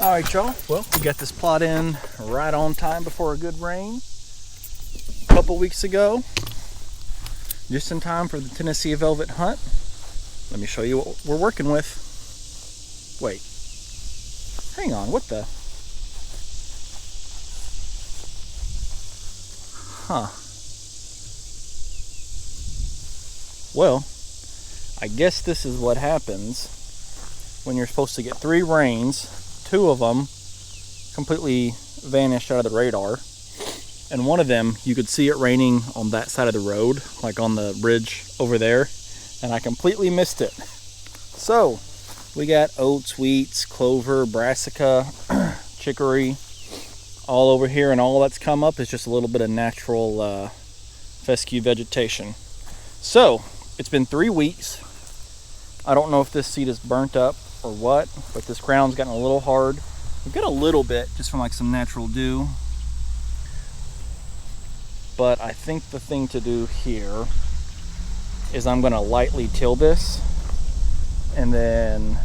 All right, y'all. Well, we got this plot in right on time before a good rain a couple weeks ago, just in time for the Tennessee velvet hunt. Let me show you what we're working with. Wait, hang on, what the? Huh. Well, I guess this is what happens when you're supposed to get 3 rains. 2 of them completely vanished out of the radar, and one of them you could see it raining on that side of the road, like on the bridge over there, and I completely missed it. So we got oats, wheats, clover, brassica, chicory all over here, and all that's come up is just a little bit of natural fescue vegetation. So it's been 3 weeks. I don't know if this seed is burnt up or what, but this ground's gotten a little hard. We've got a little bit just from like some natural dew, but I think the thing to do here is I'm going to lightly till this and then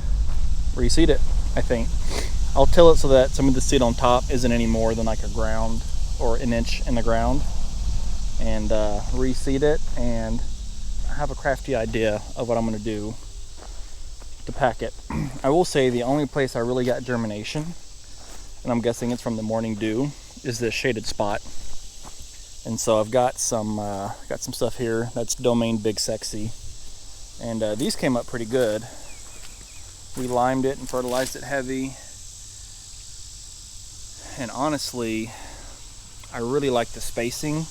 reseed it. I think I'll till it so that some of the seed on top isn't any more than like a ground or an inch in the ground, and reseed it. And I have a crafty idea of what I'm going to do to pack it. I will say the only place I really got germination, and I'm guessing it's from the morning dew, is this shaded spot. And so I've got some stuff here that's Domain Big Sexy, and these came up pretty good. We limed it and fertilized it heavy, and honestly I really like the spacing.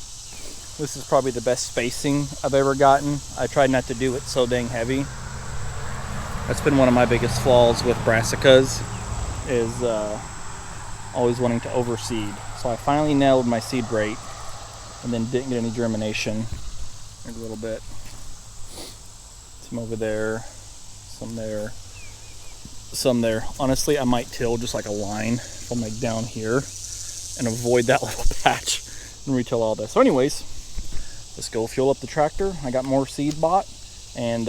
This is probably the best spacing I've ever gotten. I tried not to do it so dang heavy. That's been one of my biggest flaws with brassicas, is always wanting to overseed. So I finally nailed my seed rate and then didn't get any germination. There's a little bit. Some over there, some there, some there. Honestly, I might till just like a line from like down here and avoid that little patch and retill all this. So anyways, let's go fuel up the tractor. I got more seed bought, and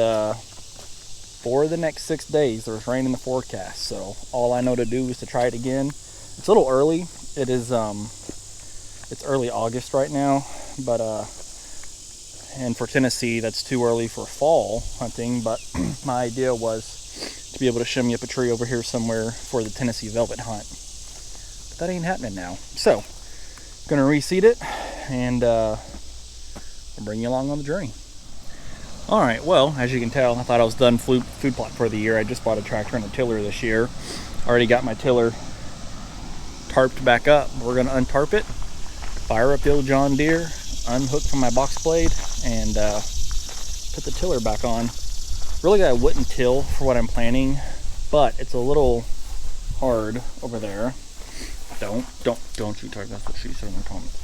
for the next 6 days there's rain in the forecast, so all I know to do is to try it again. It's a little early. It is it's early August right now, but and for Tennessee that's too early for fall hunting, but my idea was to be able to shimmy up a tree over here somewhere for the Tennessee velvet hunt, but that ain't happening now. So I'm gonna reseed it, and I'll bring you along on the journey. Alright, well, as you can tell, I thought I was done food plot for the year. I just bought a tractor and a tiller this year. Already got my tiller tarped back up. We're going to untarp it, fire up the old John Deere, unhook from my box blade, and put the tiller back on. Really, I wouldn't till for what I'm planning, but it's a little hard over there. Don't you talk, that's what she said in the comments.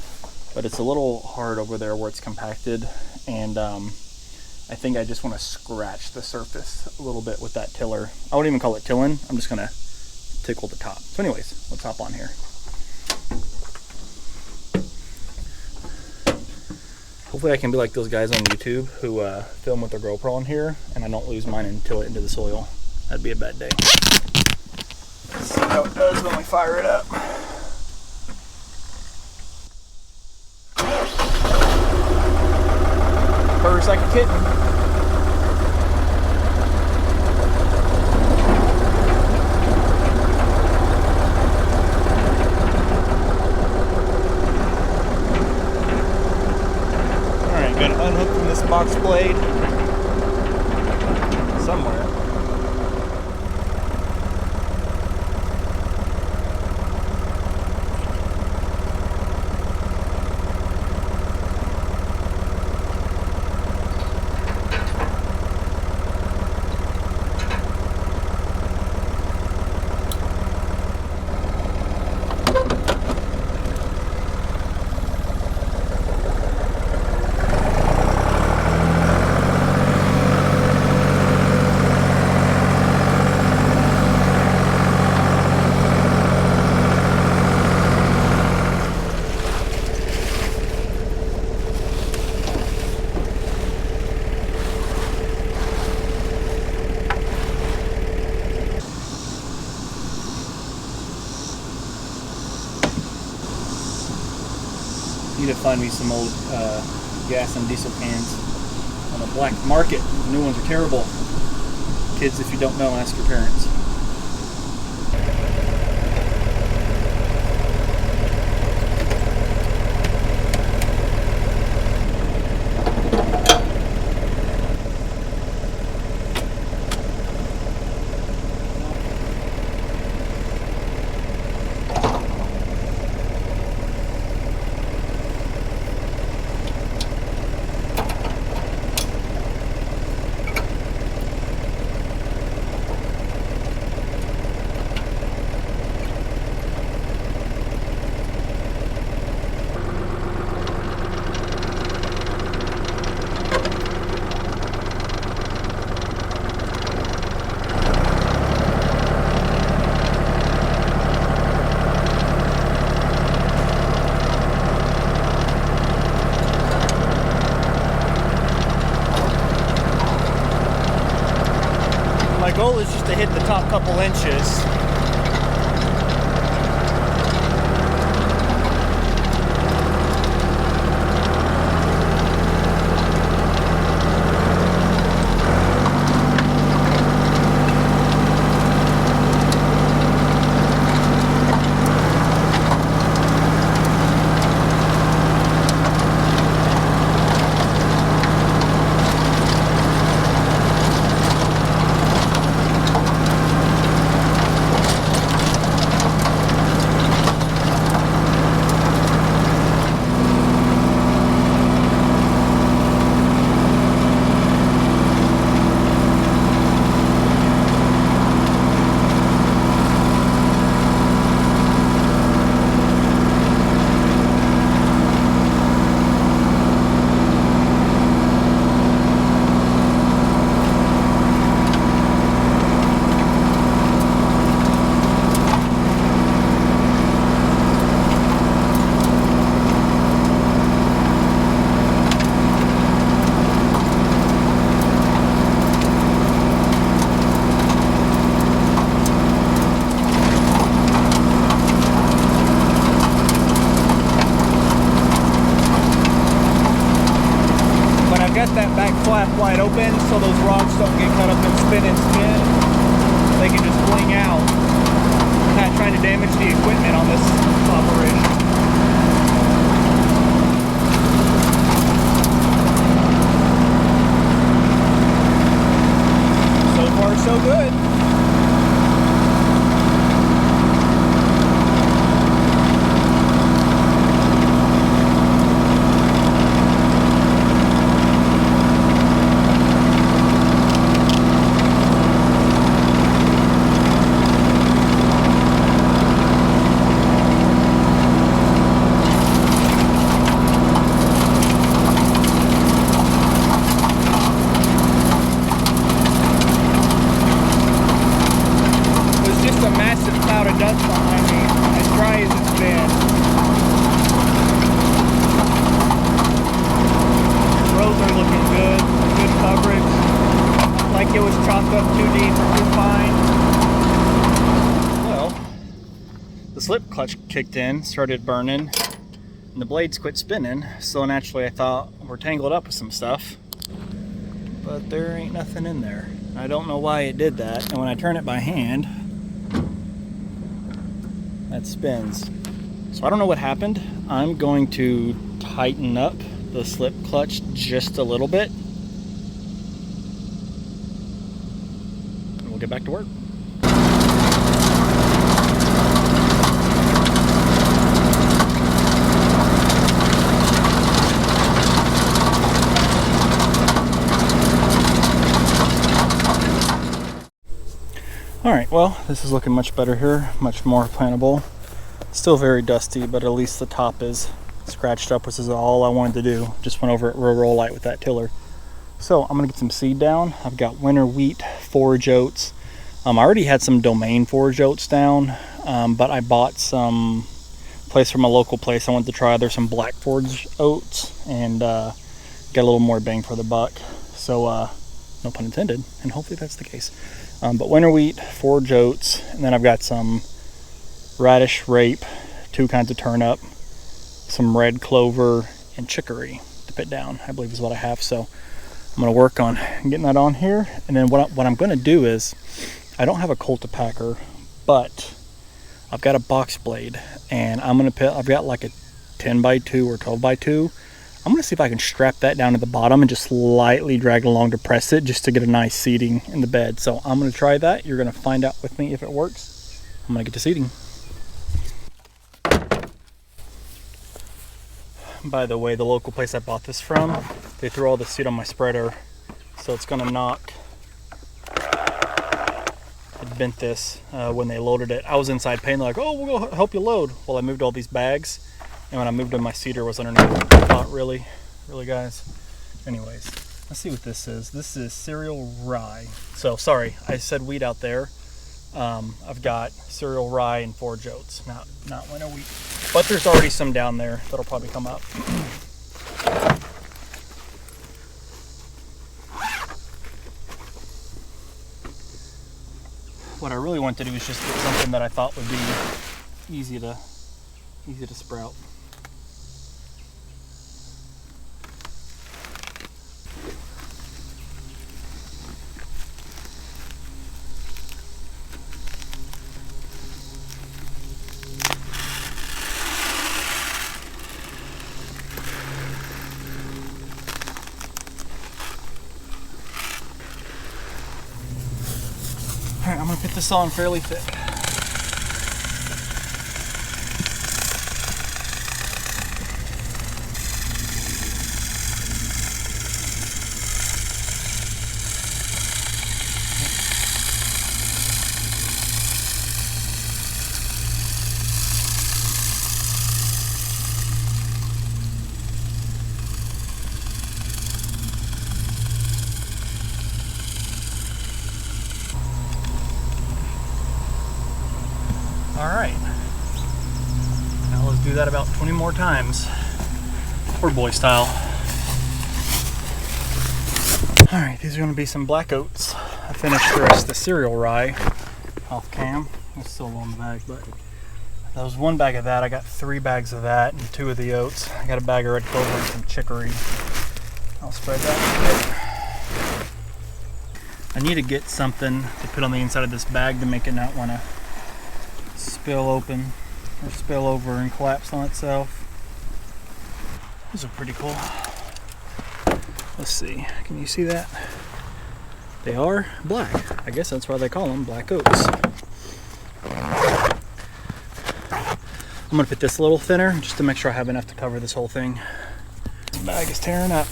But it's a little hard over there where it's compacted, and I think I just want to scratch the surface a little bit with that tiller. I wouldn't even call it tilling. I'm just going to tickle the top. So anyways, let's hop on here. Hopefully I can be like those guys on YouTube who film with their GoPro on here, and I don't lose mine and till it into the soil. That'd be a bad day. Let's see how it does when we fire it up. Purrs like a kitten. Alright, gotta unhook from this box blade somewhere. Need to find me some old gas and diesel cans on the black market. The new ones are terrible. Kids, if you don't know, ask your parents. My goal is just to hit the top couple inches. That back flap wide open so those rods don't get cut up and spin and spin. They can just bling out. I'm not trying to damage the equipment on this operation. So far, so good. It was chopped up too deep or too fine. Well, the slip clutch kicked in, started burning, and the blades quit spinning. So naturally I thought, we're tangled up with some stuff, but there ain't nothing in there. I don't know why it did that. And when I turn it by hand, that spins. So I don't know what happened. I'm going to tighten up the slip clutch just a little bit. Get back to work. All right, well, this is looking much better here, much more plantable. Still very dusty, but at least the top is scratched up, which is all I wanted to do. Just went over it real light with that tiller. So I'm gonna get some seed down. I've got winter wheat, forage oats. I already had some domain forage oats down, but I bought some place from a local place I wanted to try. There's some black forage oats and got a little more bang for the buck. So no pun intended, and hopefully that's the case. But winter wheat, forage oats, and then I've got some radish, rape, two kinds of turnip, some red clover, and chicory to put down, I believe is what I have. So I'm going to work on getting that on here. And then what I'm going to do is, I don't have a cultipacker, but I've got a box blade, and I've got like a 10 by 2 or 12 by 2. I'm going to see if I can strap that down to the bottom and just lightly drag it along to press it, just to get a nice seating in the bed. So I'm going to try that. You're going to find out with me if it works. I'm going to get to seating. By the way, the local place I bought this from, they threw all the seed on my spreader, so it's going to knock. It bent this when they loaded it. I was inside paying, like, oh, we'll go help you load. Well, I moved all these bags, and when I moved them, my cedar was underneath. I thought, really, guys? Anyways, let's see what this is. This is cereal rye. So, sorry, I said wheat out there. I've got cereal rye and forage oats, not winter wheat. But there's already some down there that'll probably come up. What I really want to do is just get something that I thought would be easy to sprout. Alright, I'm going to put this on fairly thick. Alright, now let's do that about 20 more times, poor boy style. Alright, these are going to be some black oats. I finished the rest of the cereal rye off cam. It's still low in the bag, but that was one bag of that. I got 3 bags of that and 2 of the oats. I got a bag of red clover and some chicory. I'll spread that a bit. I need to get something to put on the inside of this bag to make it not want to spill open or spill over and collapse on itself. These are pretty cool. Let's see, can you see that? They are black. I guess that's why they call them black oats. I'm gonna put this a little thinner just to make sure I have enough to cover this whole thing. This bag is tearing up.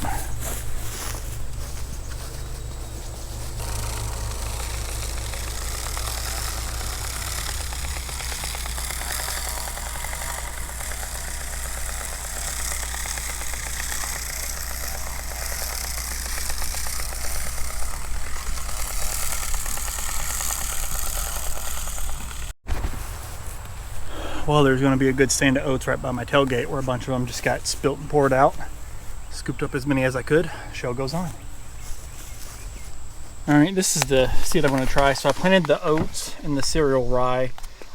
Well, there's going to be a good stand of oats right by my tailgate where a bunch of them just got spilt and poured out. Scooped up as many as I could. Show goes on. Alright, this is the seed I'm going to try. So I planted the oats and the cereal rye.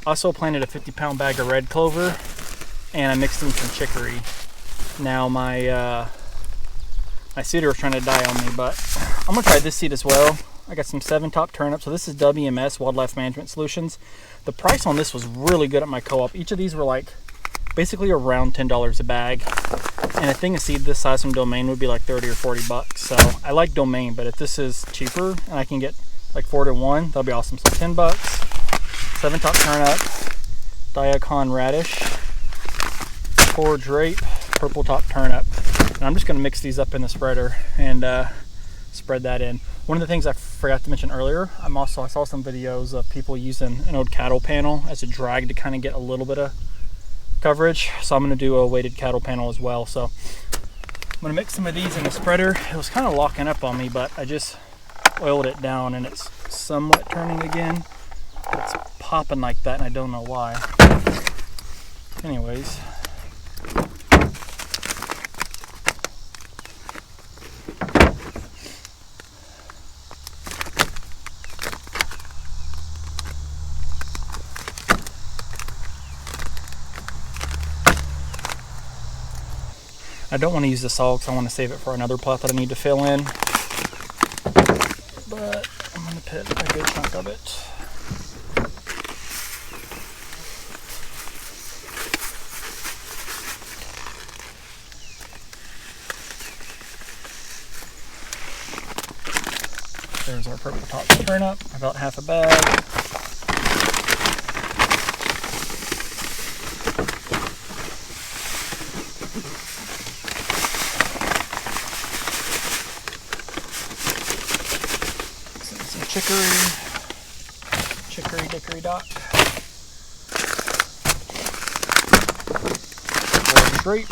Also planted a 50-pound bag of red clover, and I mixed in some chicory. Now my cedar was trying to die on me, but I'm going to try this seed as well. I got some 7-top turnips. So this is WMS, Wildlife Management Solutions. The price on this was really good at my co-op. Each of these were like basically around $10 a bag. And a thing of seed this size from Domain would be like 30 or 40 bucks. So I like Domain, but if this is cheaper and I can get like 4 to 1, that'll be awesome. So 10 bucks, 7-top turnip, Diacon radish, forage rape, purple top turnip. And I'm just gonna mix these up in the spreader and spread that in. One of the things I forgot to mention earlier, I saw some videos of people using an old cattle panel as a drag to kind of get a little bit of coverage. So I'm going to do a weighted cattle panel as well. So I'm going to mix some of these in the spreader. It was kind of locking up on me, but I just oiled it down and it's somewhat turning again. It's popping like that and I don't know why. Anyways. I don't want to use this all because I want to save it for another plot that I need to fill in. But I'm going to put a good chunk of it. There's our purple top turnip, about half a bag. Some chicory dickory dock. Golden grape.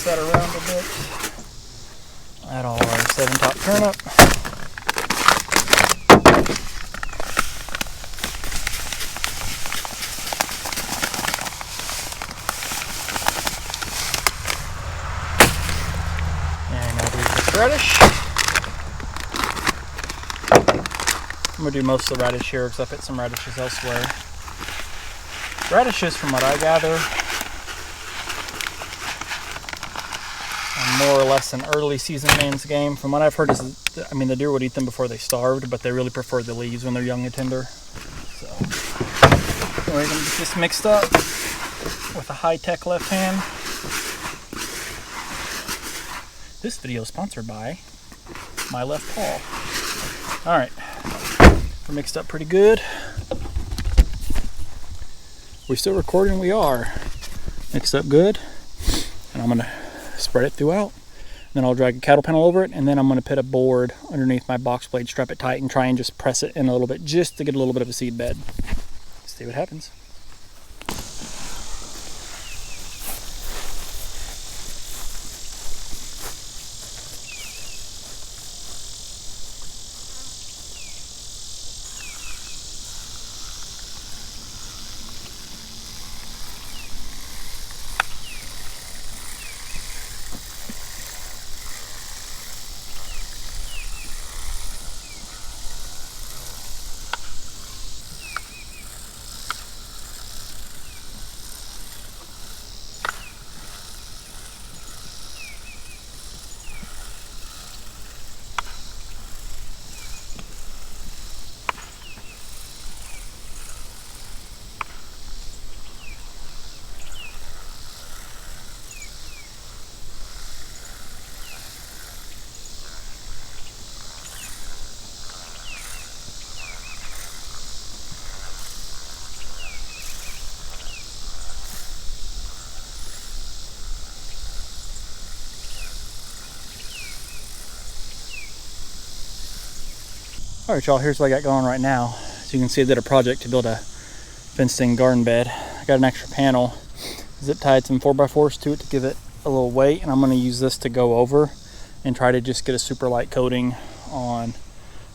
That around a bit. Add all our 7 top turnip. And I'll do this radish. I'm going to do most of the radish here because I put some radishes elsewhere. Radishes, from what I gather, more or less an early season man's game. From what I've heard is, I mean, the deer would eat them before they starved, but they really prefer the leaves when they're young and tender. So we're going to get this mixed up with a high-tech left hand. This video is sponsored by my left paw. All right, we're mixed up pretty good. We're still recording. We are mixed up good, and I'm going to spread it throughout. Then I'll drag a cattle panel over it, and then I'm going to put a board underneath my box blade, strap it tight, and try and just press it in a little bit just to get a little bit of a seed bed. See what happens. Alright y'all, here's what I got going right now. As you can see, I did a project to build a fenced-in garden bed. I got an extra panel, zip tied some 4x4s to it to give it a little weight, and I'm going to use this to go over and try to just get a super light coating on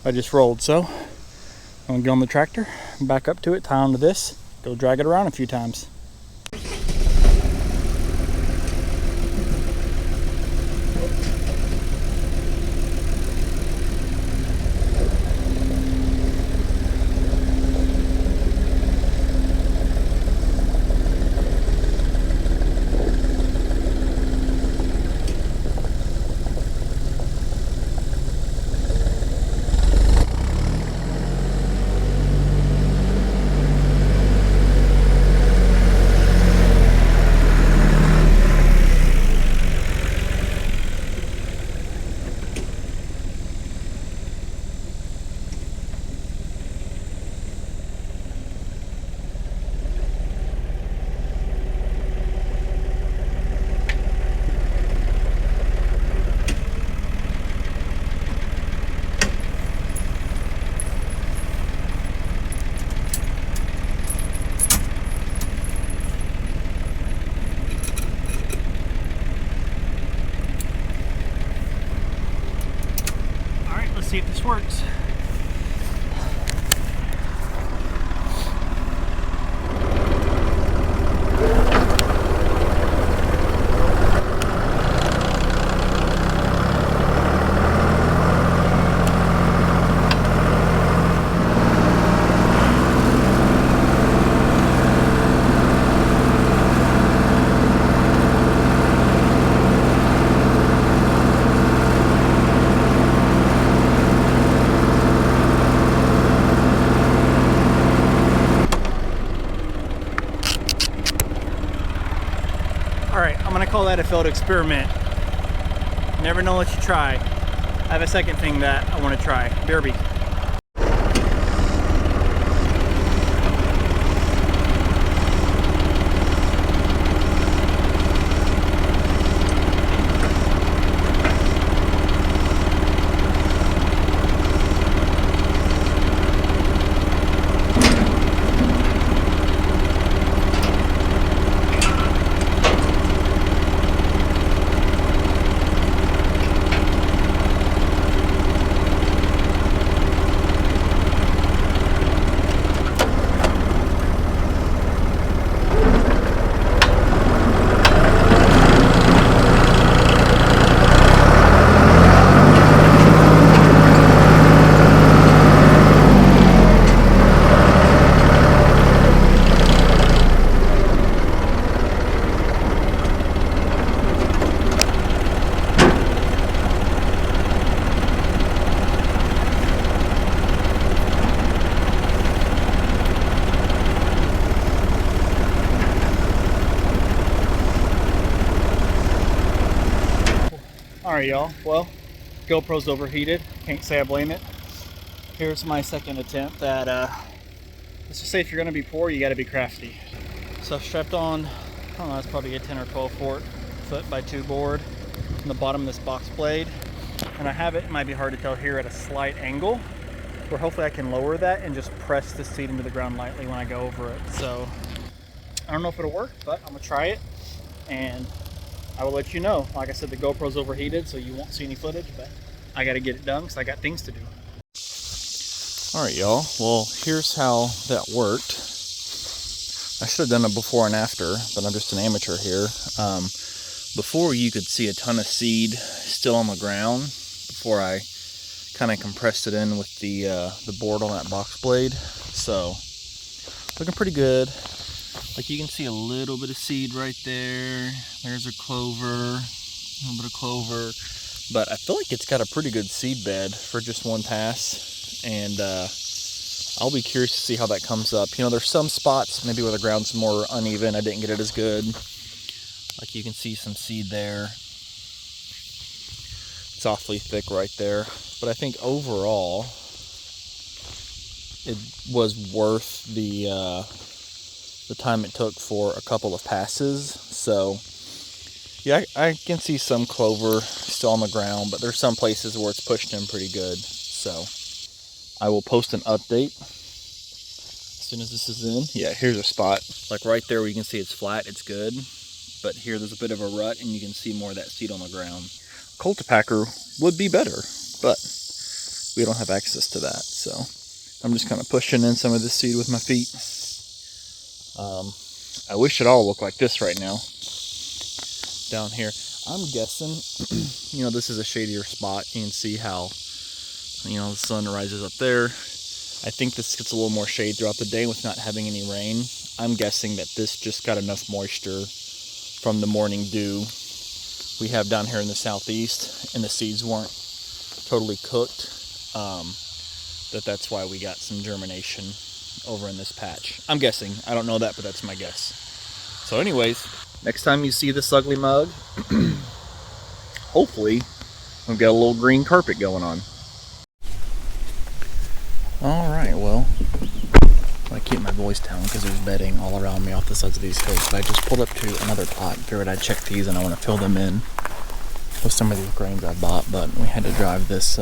what I just rolled. So I'm going to get on the tractor, back up to it, tie onto this, go drag it around a few times. See if this works. call that a failed experiment. Never know what you try. I have a second thing that I want to try. BRB. Alright y'all, well, GoPro's overheated, can't say I blame it. Here's my second attempt at, let's just say if you're going to be poor, you got to be crafty. So I've strapped on, I don't know, it's probably a 10 or 12 foot by 2 board on the bottom of this box blade. And I have it might be hard to tell here, at a slight angle, where hopefully I can lower that and just press the seed into the ground lightly when I go over it. So I don't know if it'll work, but I'm going to try it, and I will let you know. Like I said, the GoPro's overheated, so you won't see any footage, but I got to get it done because I got things to do. Alright y'all, well here's how that worked. I should have done it before and after, but I'm just an amateur here. Before, you could see a ton of seed still on the ground before I kind of compressed it in with the board on that box blade. So looking pretty good. Like you can see a little bit of seed right there. There's a clover, a little bit of clover. But I feel like it's got a pretty good seed bed for just one pass. And I'll be curious to see how that comes up. You know, there's some spots maybe where the ground's more uneven. I didn't get it as good. Like you can see some seed there. It's awfully thick right there. But I think overall, it was worth the time it took for a couple of passes. So yeah, I can see some clover still on the ground, but there's some places where it's pushed in pretty good. So I will post an update as soon as this is in. Yeah, here's a spot like right there where you can see it's flat, it's good, but here there's a bit of a rut and you can see more of that seed on the ground. Cultipacker would be better, but we don't have access to that, so I'm just kind of pushing in some of this seed with my feet. I wish it all looked like this right now down here. I'm guessing, you know, this is a shadier spot. You can see how, you know, the sun rises up there. I think this gets a little more shade throughout the day with not having any rain. I'm guessing that this just got enough moisture from the morning dew we have down here in the southeast, and the seeds weren't totally cooked, that's why we got some germination over in this patch. I'm guessing. I don't know that, but that's my guess. So anyways, next time you see this ugly mug, hopefully we've got a little green carpet going on. Alright, well, I keep my voice down because there's bedding all around me off the sides of these hills, but I just pulled up to another plot and figured I'd check these, and I want to fill them in with some of these grains I bought, but we had to drive this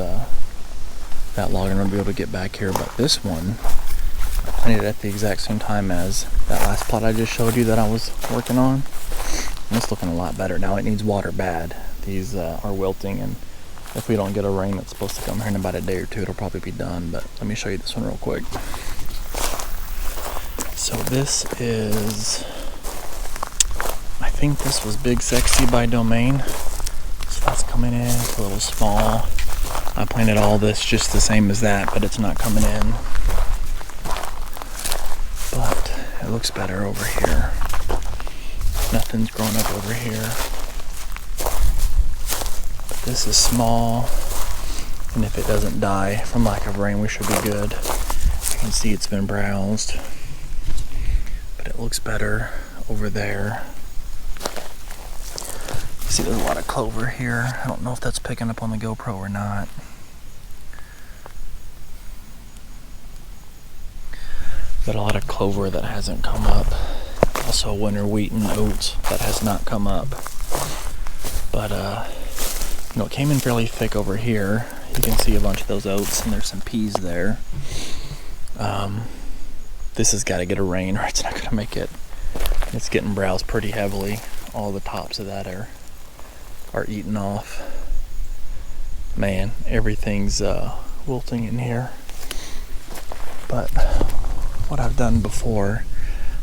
that log in order to be able to get back here. But this one, I planted it at the exact same time as that last plot I just showed you that I was working on, and it's looking a lot better. Now it needs water bad. These are wilting, and if we don't get a rain that's supposed to come here in about a day or two, it'll probably be done. But let me show you this one real quick. So this is, I think this was Big Sexy by Domain. So that's coming in, it's a little small. I planted all this just the same as that, but it's not coming in. But it looks better over here. Nothing's growing up over here. But this is small, and if it doesn't die from lack of rain, we should be good. You can see it's been browsed, but it looks better over there. See, there's a lot of clover here. I don't know if that's picking up on the GoPro or not. Got a lot of clover that hasn't come up. Also winter wheat and oats that has not come up. But it came in fairly thick over here. You can see a bunch of those oats, and there's some peas there. This has got to get a rain or it's not going to make it. It's getting browsed pretty heavily. All the tops of that are eaten off. Man, everything's wilting in here. But what I've done before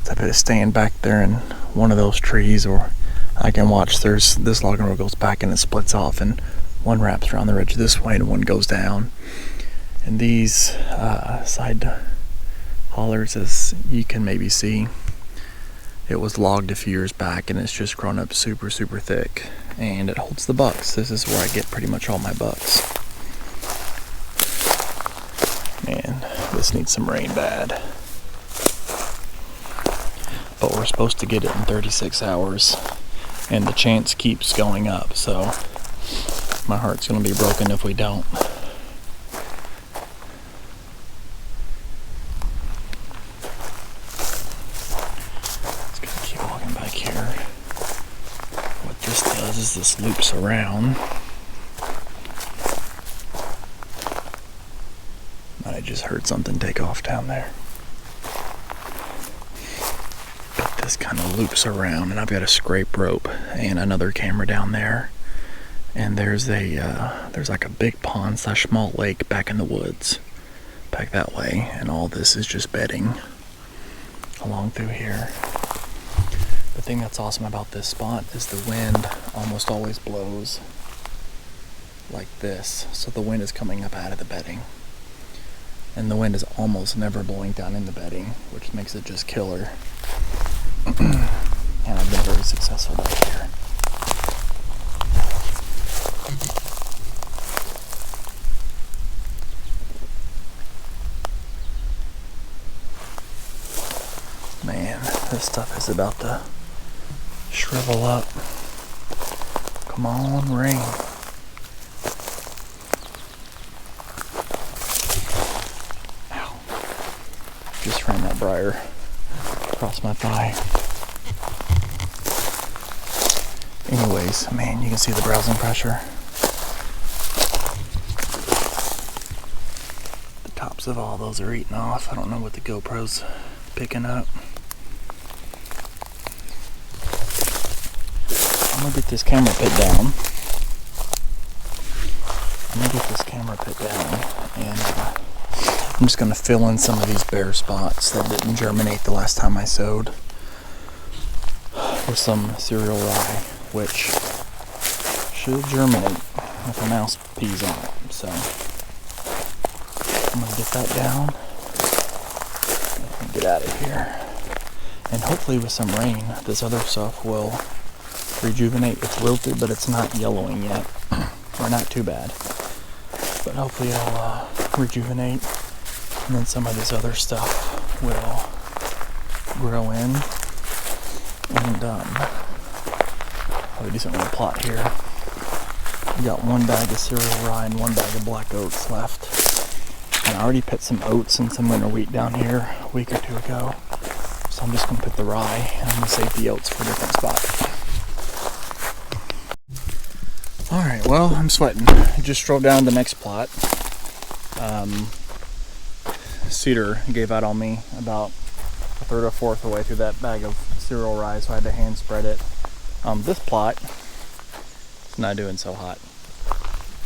is I put a stand back there in one of those trees, or I can watch. There's this logging road goes back and it splits off, and one wraps around the ridge this way and one goes down. And these side hollers, as you can maybe see, it was logged a few years back and it's just grown up super thick, and it holds the bucks. This is where I get pretty much all my bucks. Man, this needs some rain bad. But we're supposed to get it in 36 hours, and the chance keeps going up, so my heart's gonna be broken if we don't. Just gonna keep walking back here. What this does is this loops around. I just heard something take off down there. This kind of loops around, and I've got a scrape rope and another camera down there, and there's like a big pond / small lake back in the woods back that way, and all this is just bedding along through here. The thing that's awesome about this spot is the wind almost always blows like this, so the wind is coming up out of the bedding, and the wind is almost never blowing down in the bedding, which makes it just killer. And I've been very successful back here. Man, this stuff is about to shrivel up. Come on, rain. Ow. Just ran that briar across my thigh. Anyways, man, you can see the browsing pressure. The tops of all those are eaten off. I don't know what the GoPro's picking up. I'm gonna get this camera pit down. And I'm just gonna fill in some of these bare spots that didn't germinate the last time I sowed with some cereal rye, which should germinate if a mouse pees on it. So I'm gonna get that down and get out of here. And hopefully with some rain, this other stuff will rejuvenate. It's wilted, but it's not yellowing yet, or not too bad. But hopefully it'll rejuvenate, and then some of this other stuff will grow in. And have a decent little plot here. We got one bag of cereal rye and one bag of black oats left. And I already put some oats and some winter wheat down here a week or two ago. So I'm just gonna put the rye and I'm gonna save the oats for a different spot. Alright, well, I'm sweating. I just drove down the next plot. Cedar gave out on me about a third or fourth of the way through that bag of cereal rye, so I had to hand spread it. This plot is not doing so hot.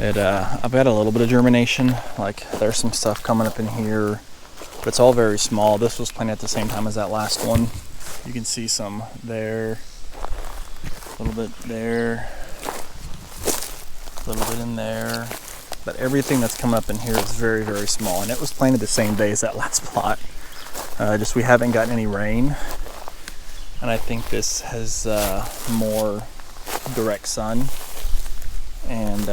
I've got a little bit of germination, like there's some stuff coming up in here, but it's all very small. This was planted at the same time as that last one. You can see some there, a little bit there, a little bit in there, but everything that's coming up in here is very small, and it was planted the same day as that last plot. Just we haven't gotten any rain, and I think this has more direct sun, and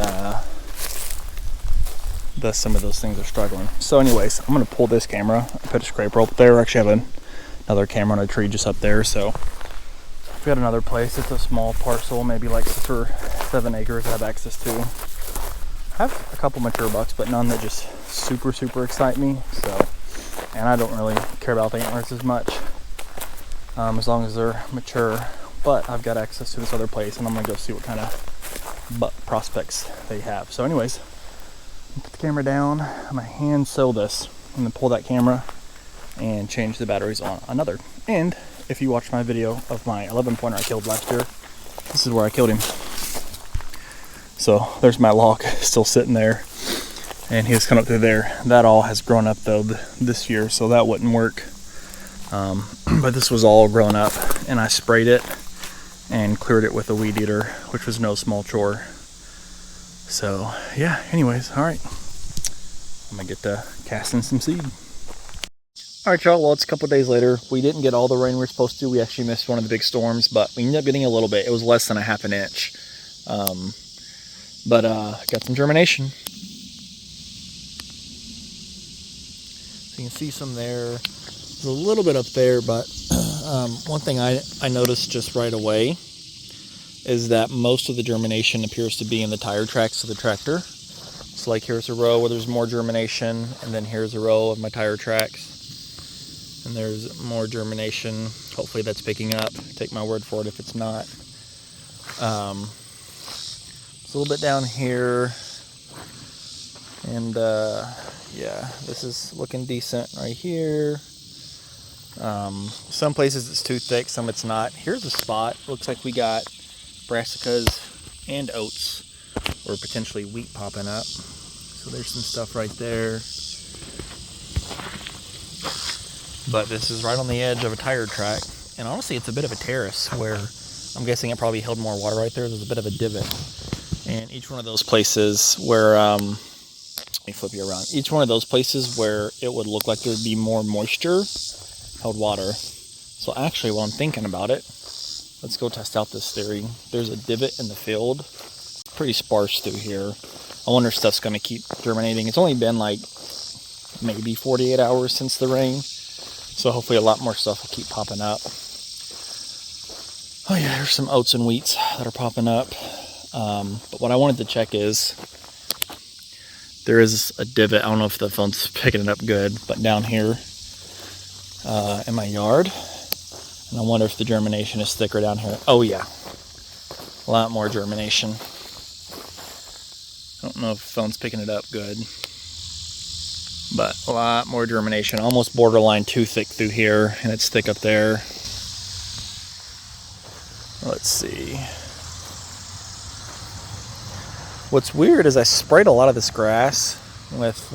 thus some of those things are struggling. So anyways, I'm going to pull this camera. I put a scrape rope there. I actually have another camera on a tree just up there, so I got another place. It's a small parcel, maybe like 6 or 7 acres I have access to. I have a couple mature bucks, but none that just super excite me. So, and I don't really care about the antlers as much, as long as they're mature. But I've got access to this other place, and I'm gonna go see what kind of buck prospects they have. So anyways, put the camera down. I'm gonna hand sew this. I'm gonna pull that camera and change the batteries on another. And if you watched my video of my 11-pointer I killed last year, this is where I killed him. So there's my log still sitting there, and he was coming up through there. That all has grown up though this year, so that wouldn't work. But this was all grown up, and I sprayed it and cleared it with a weed eater, which was no small chore. So yeah, anyways, all right, I'm gonna get to casting some seed. All right, y'all, well, it's a couple days later. We didn't get all the rain we were supposed to. We actually missed one of the big storms, but we ended up getting a little bit. It was less than a half an inch. But got some germination. So you can see some there. There's a little bit up there, but one thing I noticed just right away is that most of the germination appears to be in the tire tracks of the tractor. So like here's a row where there's more germination, and then here's a row of my tire tracks, and there's more germination. Hopefully that's picking up. Take my word for it if it's not. It's a little bit down here, and yeah, this is looking decent right here. Some places it's too thick, some it's not. Here's a spot. Looks like we got brassicas and oats, or potentially wheat popping up. So there's some stuff right there. But this is right on the edge of a tire track, and honestly it's a bit of a terrace where I'm guessing it probably held more water right there. There's a bit of a divot, and each one of those places where let me flip you around. Each one of those places where it would look like there'd be more moisture held water. So actually, while I'm thinking about it, let's go test out this theory. There's a divot in the field, pretty sparse through here. I wonder if stuff's going to keep germinating. It's only been like maybe 48 hours since the rain, so hopefully a lot more stuff will keep popping up. Oh yeah, there's some oats and wheats that are popping up. But what I wanted to check is there is a divot. I don't know if the phone's picking it up good, but down here in my yard, and I wonder if the germination is thicker down here. Oh yeah, a lot more germination. I don't know if the phone's picking it up good, but a lot more germination, almost borderline too thick through here, and it's thick up there. Let's see. What's weird is I sprayed a lot of this grass with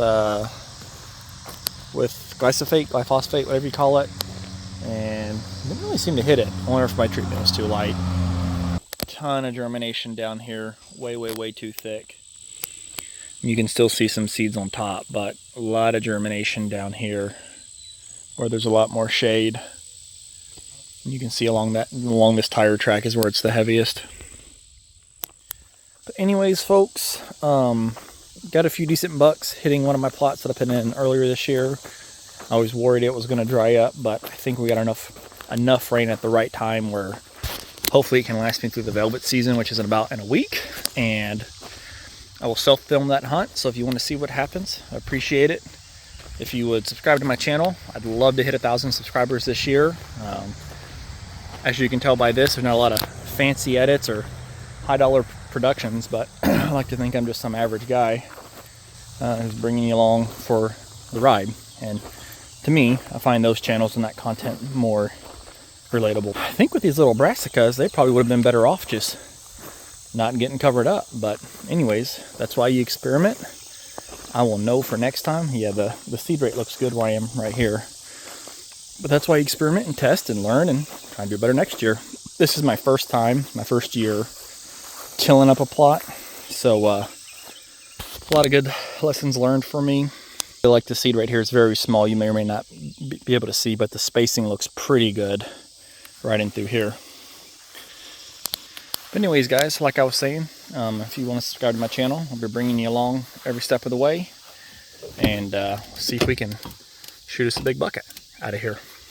glyphosate, whatever you call it, and it didn't really seem to hit it. I wonder if my treatment was too light. Ton of germination down here, way too thick. You can still see some seeds on top, but a lot of germination down here where there's a lot more shade. You can see along this tire track is where it's the heaviest. But anyways, folks, got a few decent bucks hitting one of my plots that I put in earlier this year. I was worried it was going to dry up, but I think we got enough rain at the right time where hopefully it can last me through the velvet season, which is in about a week. And I will self-film that hunt, so if you want to see what happens, I appreciate it. If you would subscribe to my channel, I'd love to hit 1,000 subscribers this year. As you can tell by this, there's not a lot of fancy edits or high-dollar productions, but I like to think I'm just some average guy who's bringing you along for the ride. And to me, I find those channels and that content more relatable. I think with these little brassicas, they probably would have been better off just not getting covered up. But anyways, that's why you experiment. I will know for next time. Yeah, the seed rate looks good where I am right here. But that's why you experiment and test and learn and try and do better next year. This is my first time, my first year tilling up a plot. So a lot of good lessons learned for me. I feel like the seed right here is very small. You may or may not be able to see, but the spacing looks pretty good right in through here. But anyways, guys, like I was saying, if you want to subscribe to my channel, I'll be bringing you along every step of the way, and see if we can shoot us a big bucket out of here.